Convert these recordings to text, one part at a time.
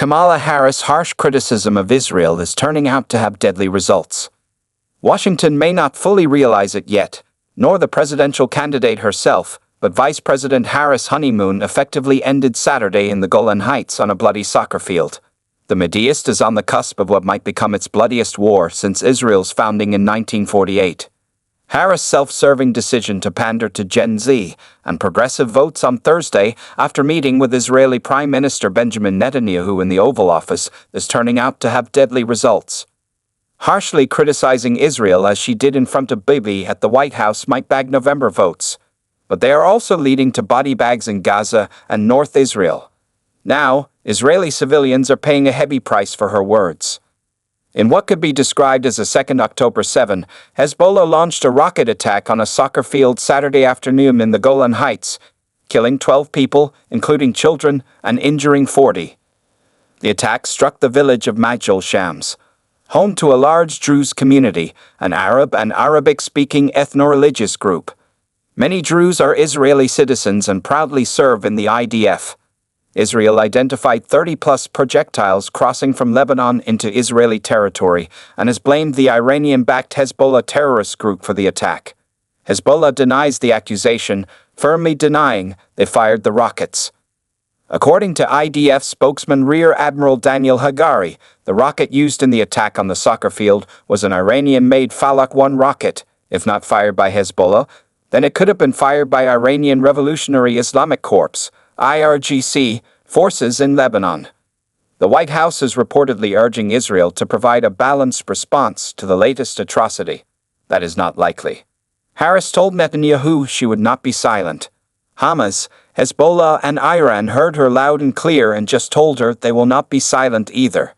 Kamala Harris' harsh criticism of Israel is turning out to have deadly results. Washington may not fully realize it yet, nor the presidential candidate herself, but Vice President Harris' honeymoon effectively ended Saturday in the Golan Heights on a bloody soccer field. The Mideast is on the cusp of what might become its bloodiest war since Israel's founding in 1948. Harris' self-serving decision to pander to Gen Z and progressive votes on Thursday after meeting with Israeli Prime Minister Benjamin Netanyahu in the Oval Office is turning out to have deadly results. Harshly criticizing Israel as she did in front of Bibi at the White House might bag November votes, but they are also leading to body bags in Gaza and North Israel. Now, Israeli civilians are paying a heavy price for her words. In what could be described as a second October 7, Hezbollah launched a rocket attack on a soccer field Saturday afternoon in the Golan Heights, killing 12 people, including children, and injuring 40. The attack struck the village of Majol Shams, home to a large Druze community, an Arab and Arabic-speaking ethno-religious group. Many Druze are Israeli citizens and proudly serve in the IDF. Israel identified 30-plus projectiles crossing from Lebanon into Israeli territory and has blamed the Iranian-backed Hezbollah terrorist group for the attack. Hezbollah denies the accusation, firmly denying they fired the rockets. According to IDF spokesman Rear Admiral Daniel Hagari, the rocket used in the attack on the soccer field was an Iranian-made Falak 1 rocket. If not fired by Hezbollah, then it could have been fired by Iranian Revolutionary Islamic Corps, IRGC, forces in Lebanon. The White House is reportedly urging Israel to provide a balanced response to the latest atrocity. That is not likely. Harris told Netanyahu she would not be silent. Hamas, Hezbollah, and Iran heard her loud and clear and just told her they will not be silent either.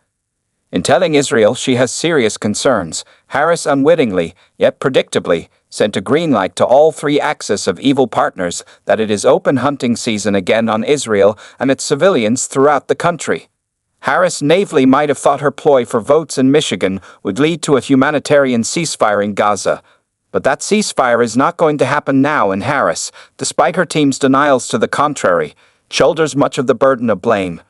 In telling Israel she has serious concerns, Harris unwittingly, yet predictably, sent a green light to all three axis of evil partners that it is open hunting season again on Israel and its civilians throughout the country. Harris naively might have thought her ploy for votes in Michigan would lead to a humanitarian ceasefire in Gaza. But that ceasefire is not going to happen now, and Harris, despite her team's denials to the contrary, shoulders much of the burden of blame.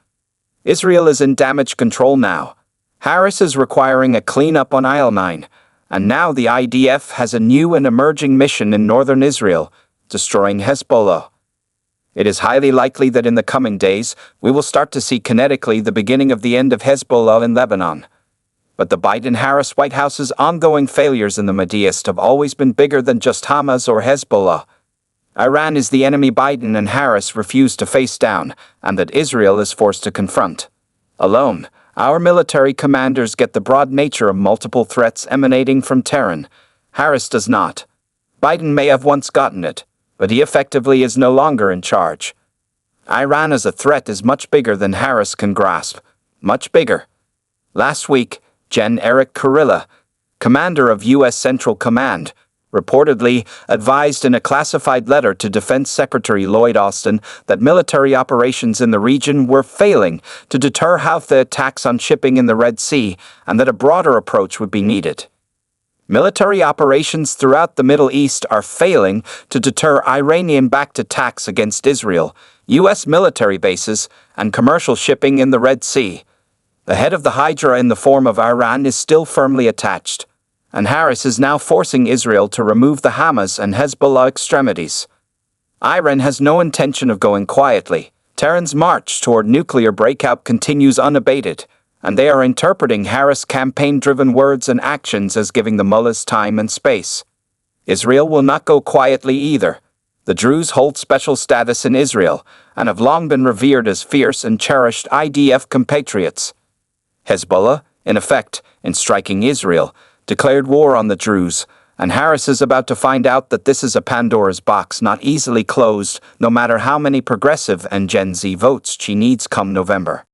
Israel is in damage control now. Harris is requiring a cleanup on Aisle 9, and now the IDF has a new and emerging mission in northern Israel, destroying Hezbollah. It is highly likely that in the coming days, we will start to see kinetically the beginning of the end of Hezbollah in Lebanon. But the Biden-Harris White House's ongoing failures in the Mideast have always been bigger than just Hamas or Hezbollah. Iran is the enemy Biden and Harris refuse to face down, and that Israel is forced to confront. Alone, our military commanders get the broad nature of multiple threats emanating from Tehran. Harris does not. Biden may have once gotten it, but he effectively is no longer in charge. Iran as a threat is much bigger than Harris can grasp. Much bigger. Last week, Gen. Eric Kurilla, commander of U.S. Central Command, reportedly advised in a classified letter to Defense Secretary Lloyd Austin that military operations in the region were failing to deter Houthi attacks on shipping in the Red Sea and that a broader approach would be needed. Military operations throughout the Middle East are failing to deter Iranian-backed attacks against Israel, U.S. military bases, and commercial shipping in the Red Sea. The head of the Hydra in the form of Iran is still firmly attached, and Harris is now forcing Israel to remove the Hamas and Hezbollah extremities. Iran has no intention of going quietly. Tehran's march toward nuclear breakout continues unabated, and they are interpreting Harris' campaign-driven words and actions as giving the mullahs time and space. Israel will not go quietly either. The Druze hold special status in Israel and have long been revered as fierce and cherished IDF compatriots. Hezbollah, in effect, in striking Israel, declared war on the Druze, and Harris is about to find out that this is a Pandora's box not easily closed, no matter how many progressive and Gen Z votes she needs come November.